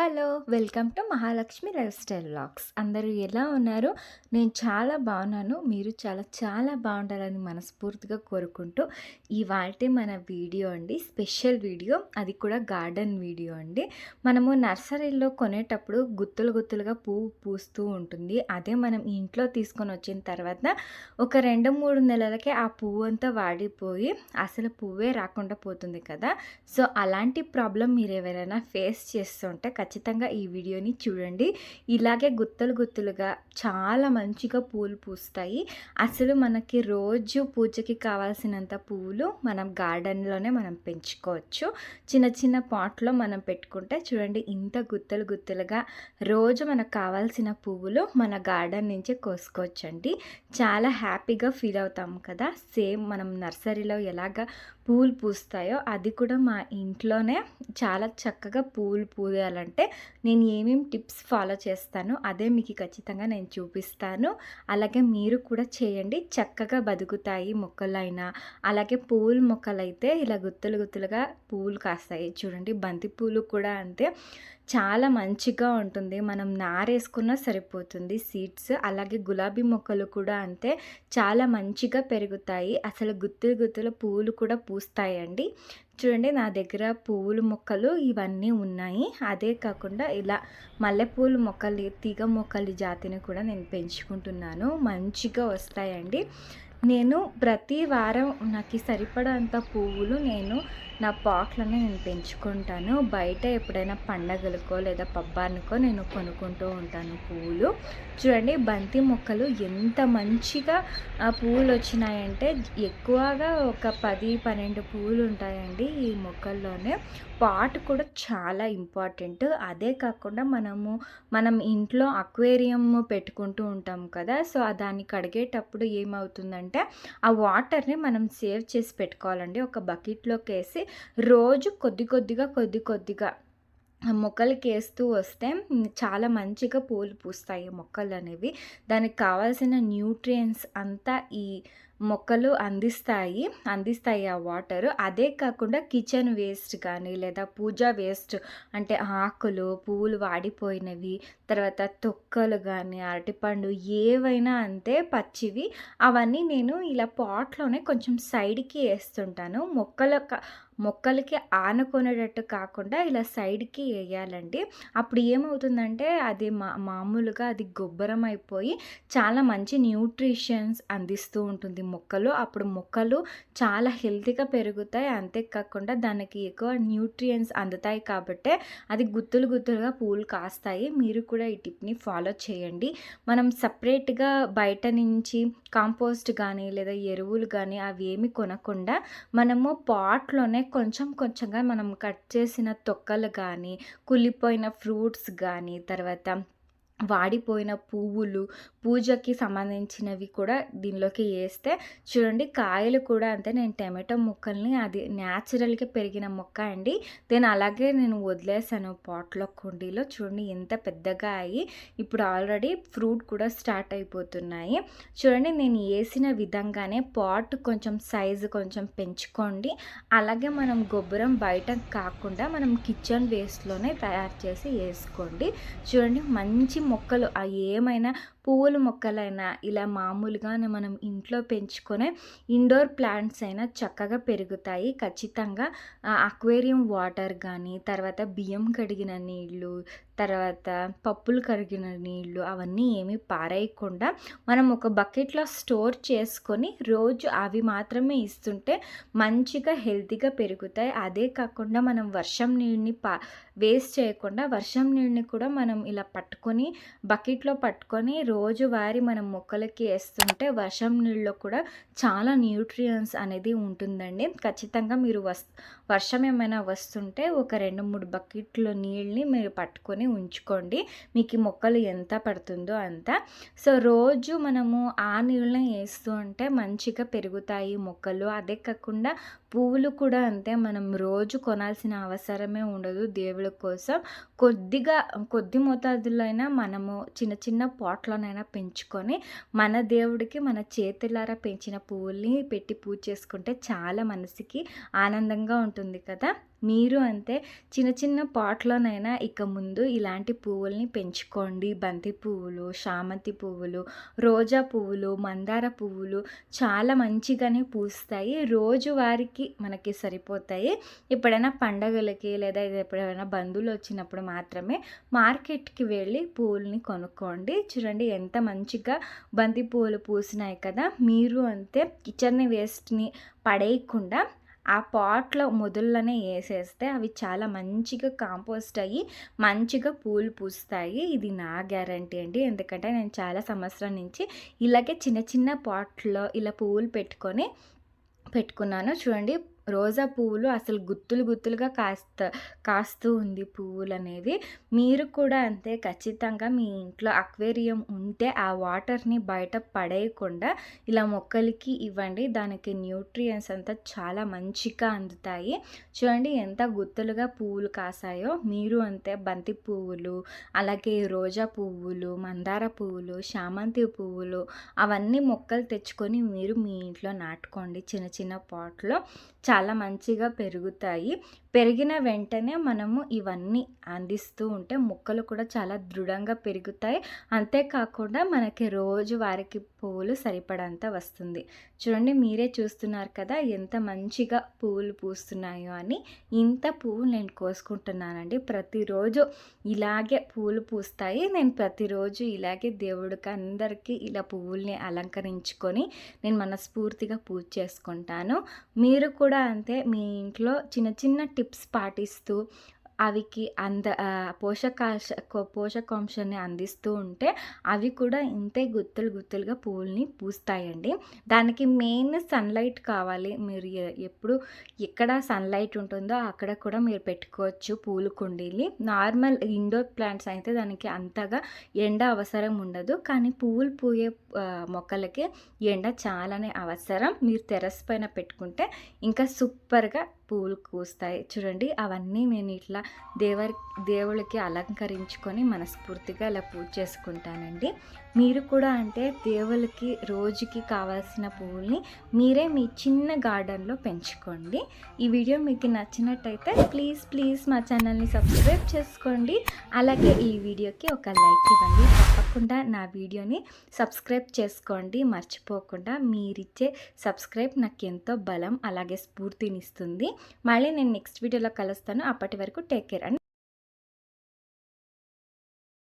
Hello! Welcome to Mahalakshmi life style vlogs. అందరూ ఎలా ఉన్నారు? నేను చాలా బాగున్నాను. మీరు చాలా చాలా బాగుండాలని మనస్ఫూర్తిగా కోరుకుంటూ ఇవాల్టి మన వీడియో అండి. Special video. అది కూడా గార్డెన్ వీడియో అండి. మనము నర్సరీలో కొనేటప్పుడు గుత్తులు గుత్తులుగా పువ్వు పూస్తూ ఉంటుంది. అదే మనం ఇంట్లో తీసుకొని వచ్చిన తర్వాత ఒక 2-3 నెలలకే ఆ పువ్వు అంతా వాడిపోయి అసలు పువ్వే రాకుండా పోతుంది కదా! సో, అలాంటి ప్రాబ్లమ్ మీరు ఎవరైనా ఫేస్ చేస్తుంటే ఖచ్చితంగా ఈ వీడియోని చూడండి. ఇలాగే గుత్తలు గుత్తులుగా చాలా మంచిగా పూలు పూస్తాయి. అసలు మనకి రోజు పూజకి కావాల్సినంత పువ్వులు మనం గార్డెన్‌లోనే మనం పెంచుకోవచ్చు. చిన్న చిన్న పాట్‌లో మనం పెట్టుకుంటే చూడండి ఇంత గుత్తలు గుత్తులుగా రోజు మనకు కావాల్సిన పువ్వులు మన గార్డెన్ నుంచే కోసుకోవచ్చండి. చాలా హ్యాపీగా ఫీల్ అవుతాం కదా! సేమ్ మనం నర్సరీలో ఎలాగా పూలు పూస్తాయో అది కూడా మా ఇంట్లోనే చాలా చక్కగా పూలు పూయాలంటే నేను ఏమేమి టిప్స్ ఫాలో చేస్తానో అదే మీకు ఖచ్చితంగా నేను చూపిస్తాను. అలాగే మీరు కూడా చేయండి. చక్కగా బతుకుతాయి మొక్కలైనా. అలాగే పూల మొక్కలైతే ఇలా గుత్తులు గుత్తులుగా పువ్వులు కాస్తాయి. చూడండి బంతి పూలు కూడా అంతే. చాలా మంచిగా ఉంటుంది. మనం నారేసుకున్నా సరిపోతుంది సీడ్స్. అలాగే గులాబీ మొక్కలు కూడా అంతే. చాలా మంచిగా పెరుగుతాయి. అసలు గుత్తులు గుత్తుల పువ్వులు కూడా పూస్తాయండి. చూడండి నా దగ్గర పువ్వుల మొక్కలు ఇవన్నీ ఉన్నాయి. అదే కాకుండా ఇలా మల్లెపూల మొక్కలు, తీగ మొక్కల జాతిని కూడా నేను పెంచుకుంటున్నాను. మంచిగా వస్తాయండి. నేను ప్రతి వారం నాకు సరిపడంత పువ్వులు నేను నా పాట్‌లోనే నేను పెంచుకుంటాను. బయట ఎప్పుడైనా పండగలకో లేదా పబ్బానికో నేను కొనుక్కుంటూ ఉంటాను పువ్వులు. చూడండి బంతి మొక్కలు ఎంత మంచిగా పువ్వులు వచ్చినాయంటే ఎక్కువగా ఒక 10, 12 పువ్వులు ఉంటాయండి ఈ మొక్కల్లోనే. పాట్ కూడా చాలా ఇంపార్టెంట్. అదే కాకుండా మనం ఇంట్లో అక్వేరియం పెట్టుకుంటూ ఉంటాం కదా! సో, దాన్ని కడిగేటప్పుడు ఏమవుతుందంటే ఆ వాటర్‌ని మనం సేవ్ చేసి పెట్టుకోవాలండి. ఒక బకెట్‌లోకేసి రోజు కొద్ది కొద్దిగా ఆ మొక్కలకేస్తూ వస్తే చాలా మంచిగా పూలు పూస్తాయి మొక్కలనేవి. దానికి కావాల్సిన న్యూట్రియంట్స్ అంతా ఈ మొక్కలు అందిస్తాయి ఆ వాటరు. అదే కాకుండా కిచెన్ వేస్ట్ కానీ లేదా పూజా వేస్ట్ అంటే ఆకులు, పువ్వులు వాడిపోయినవి, తర్వాత తొక్కలు కానీ, అరటిపండు ఏవైనా అంతే పచ్చివి అవన్నీ నేను ఇలా పాట్‌లోనే కొంచెం సైడ్‌కి ఏస్తుంటాను. మొక్కలకి ఆనుకునేటట్టు కాకుండా ఇలా సైడ్‌కి ఎయ్యాలండి. అప్పుడు ఏమవుతుందంటే అది మామూలుగా అది గొబ్బరం అయిపోయి చాలా మంచి న్యూట్రిషన్స్ అందిస్తూ ఉంటుంది మొక్కలు. అప్పుడు మొక్కలు చాలా హెల్తీగా పెరుగుతాయి. అంతేకాకుండా దానికి ఎక్కువ న్యూట్రియంట్స్ అందుతాయి కాబట్టే అది గుత్తులు గుత్తులుగా పూలు కాస్తాయి. మీరు కూడా ఈ టిప్‌ని ఫాలో చేయండి. మనం సెపరేట్‌గా బయట నుంచి కాంపోస్ట్ కానీ లేదా ఎరువులు కానీ అవి ఏమి కొనకుండా మనము పాట్‌లోనే కొంచెం కొంచెంగా మనం కట్ చేసిన తొక్కలు కానీ, కుళ్ళిపోయిన ఫ్రూట్స్ కానీ, తర్వాత వాడిపోయిన పువ్వులు, పూజకి సంబంధించినవి కూడా దీనిలోకి ఏస్తే చూడండి కాయలు కూడా అంతే. నేను టమాటో మొక్కల్ని అది న్యాచురల్‌గా పెరిగిన మొక్క అండి. అలాగే నేను వదిలేసాను పాట్‌లో కుండీలో. చూడండి ఎంత పెద్దగా అయ్యి ఇప్పుడు ఆల్రెడీ ఫ్రూట్ కూడా స్టార్ట్ అయిపోతున్నాయి. చూడండి నేను ఏసిన విధంగానే పాట్ కొంచెం సైజు కొంచెం పెంచుకోండి. అలాగే మనం గొబ్బరం బయట కాకుండా మనం కిచెన్ వేస్ట్‌లోనే తయారు చేసి ఏసుకోండి. చూడండి మంచి మొక్కలు ఏమైనా పువ్వుల మొక్కలైనా ఇలా మామూలుగానే మనం ఇంట్లో పెంచుకునే ఇండోర్ ప్లాంట్స్ అయినా చక్కగా పెరుగుతాయి. ఖచ్చితంగా అక్వేరియం వాటర్ కానీ, తర్వాత బియ్యం కడిగిన నీళ్ళు, తర్వాత పప్పులు కడిగిన నీళ్ళు అవన్నీ ఏమీ పారేయకుండా మనం ఒక బకెట్‌లో స్టోర్ చేసుకొని రోజు అవి మాత్రమే ఇస్తుంటే మంచిగా హెల్తీగా పెరుగుతాయి. అదే కాకుండా మనం వర్షం నీళ్ళని వేస్ట్ చేయకుండా వర్షం నీళ్ళని కూడా మనం ఇలా పట్టుకొని బకెట్‌లో పట్టుకొని రోజువారీ మనం మొక్కలకి ఏస్తుంటే వర్షం నీళ్ళలో కూడా చాలా న్యూట్రియంట్స్ అనేది ఉంటుందండి. ఖచ్చితంగా మీరు వర్షం ఏమైనా వస్తుంటే ఒక 2, 3 బకెట్ల నీళ్ళని మీరు పట్టుకొని ఉంచుకోండి. మీకు ఈ మొక్కలు ఎంత పడుతుందో అంత. సో, రోజు మనము ఆ నీళ్ళని ఏస్తూ ఉంటే మంచిగా పెరుగుతాయి మొక్కలు. అదే కాకుండా పువ్వులు కూడా అంతే, మనం రోజు కొనాల్సిన అవసరమే ఉండదు దేవుడి కోసం. కొద్ది మోతాదులో అయినా మనము చిన్న చిన్న పాట్‌లోనైనా పెంచుకొని, మన దేవుడికి మన చేతులారా పెంచిన పువ్వుల్ని పెట్టి పూజ చేసుకుంటే చాలా మనసుకి ఆనందంగా ఉంటుంది కదా! మీరు అంతే చిన్న చిన్న పాట్‌లోనైనా ఇక ముందు ఇలాంటి పువ్వుల్ని పెంచుకోండి. బంతి పువ్వులు, చామంతి పువ్వులు, రోజా పువ్వులు, మందార పువ్వులు చాలా మంచిగానే పూస్తాయి. రోజువారీకి మనకి సరిపోతాయి. ఎప్పుడైనా పండగలకి లేదా ఎప్పుడైనా బంధువులు వచ్చినప్పుడు మాత్రమే మార్కెట్‌కి వెళ్ళి పువ్వుల్ని కొనుక్కోండి. చూడండి ఎంత మంచిగా బంతి పువ్వులు పూసినాయి కదా! మీరు అంతే కిచెన్ వేస్ట్‌ని పడేయకుండా ఆ పాట్‌లో మొదల్లోనే ఏసేస్తే అవి చాలా మంచిగా కాంపోస్ట్ అయ్యి మంచిగా పూలు పూస్తాయి. ఇది నా గ్యారంటీ అండి. ఎందుకంటే నేను చాలా సంవత్సరాల నుంచి ఇలాగే చిన్న చిన్న పాట్‌లో ఇలా పువ్వులు పెట్టుకున్నాను. చూడండి రోజా పువ్వులు అసలు గుత్తులుగా కాస్తూ ఉంది పువ్వులనేవి. మీరు కూడా అంతే ఖచ్చితంగా మీ ఇంట్లో అక్వేరియం ఉంటే ఆ వాటర్‌ని బయట పడేయకుండా ఇలా మొక్కలకి ఇవ్వండి. దానికి న్యూట్రియంట్స్ అంతా చాలా మంచిగా అందుతాయి. చూడండి ఎంత గుత్తులుగా పువ్వులు కాసాయో. మీరు అంతే బంతి పువ్వులు, అలాగే రోజా పువ్వులు, మందార పువ్వులు, చామంతి పువ్వులు అవన్నీ మొక్కలు తెచ్చుకొని మీరు మీ ఇంట్లో నాటుకోండి చిన్న చిన్న పాట్‌లో. చాలా మంచిగా పెరుగుతాయి. పెరిగిన వెంటనే మనము ఇవన్నీ అందిస్తూ ఉంటే మొక్కలు కూడా చాలా దృఢంగా పెరుగుతాయి. అంతేకాకుండా మనకి రోజువారికి పువ్వులు సరిపడంత వస్తుంది. చూడండి మీరే చూస్తున్నారు కదా ఎంత మంచిగా పువ్వులు పూస్తున్నాయో అని. ఇంత పువ్వు నేను కోసుకుంటున్నానండి. ప్రతిరోజు ఇలాగే పువ్వులు పూస్తాయి. నేను ప్రతిరోజు ఇలాగే దేవుడికి అందరికీ ఇలా పువ్వుల్ని అలంకరించుకొని నేను మనస్ఫూర్తిగా పూజ చేసుకుంటాను. మీరు కూడా అంతే మీ ఇంట్లో చిన్న చిన్న టిప్స్ పాటిస్తూ అవికి పోషకాంశాన్ని అందిస్తూ ఉంటే అవి కూడా ఇంతే గుత్తులుగా పువ్వుల్ని పూస్తాయండి. దానికి మెయిన్ సన్‌లైట్ కావాలి. మీరు ఎప్పుడు ఎక్కడ సన్‌లైట్ ఉంటుందో అక్కడ కూడా మీరు పెట్టుకోవచ్చు పూల కుండీల్ని. నార్మల్ ఇండోర్ ప్లాంట్స్ అయితే దానికి అంతగా ఎండ అవసరం ఉండదు. కానీ పువ్వులు పూయే మొక్కలకి ఎండ చాలానే అవసరం. మీరు టెర్రస్ పైన పెట్టుకుంటే ఇంకా సూపర్‌గా పూలు పూస్తాయి. చూడండి అవన్నీ నేను ఇట్లా దేవుళ్ళకి అలంకరించుకొని మనస్ఫూర్తిగా ఇలా పూజ చేసుకుంటానండి. మీరు కూడా అంటే దేవుళ్ళకి రోజుకి కావాల్సిన పువ్వుల్ని మీరే మీ చిన్న గార్డెన్‌లో పెంచుకోండి. ఈ వీడియో మీకు నచ్చినట్టయితే ప్లీజ్ మా ఛానల్‌ని సబ్స్క్రైబ్ చేసుకోండి. అలాగే ఈ వీడియోకి ఒక లైక్ ఇవ్వండి. తప్పకుండా నా వీడియోని సబ్స్క్రైబ్ చేసుకోండి మర్చిపోకుండా. మీరిచ్చే సబ్స్క్రైబ్ నాకు ఎంతో బలం అలాగే స్ఫూర్తినిస్తుంది. మళ్ళీ నేను నెక్స్ట్ వీడియోలో కలుస్తాను. అప్పటి వరకు టేక్ కేర్ అండి.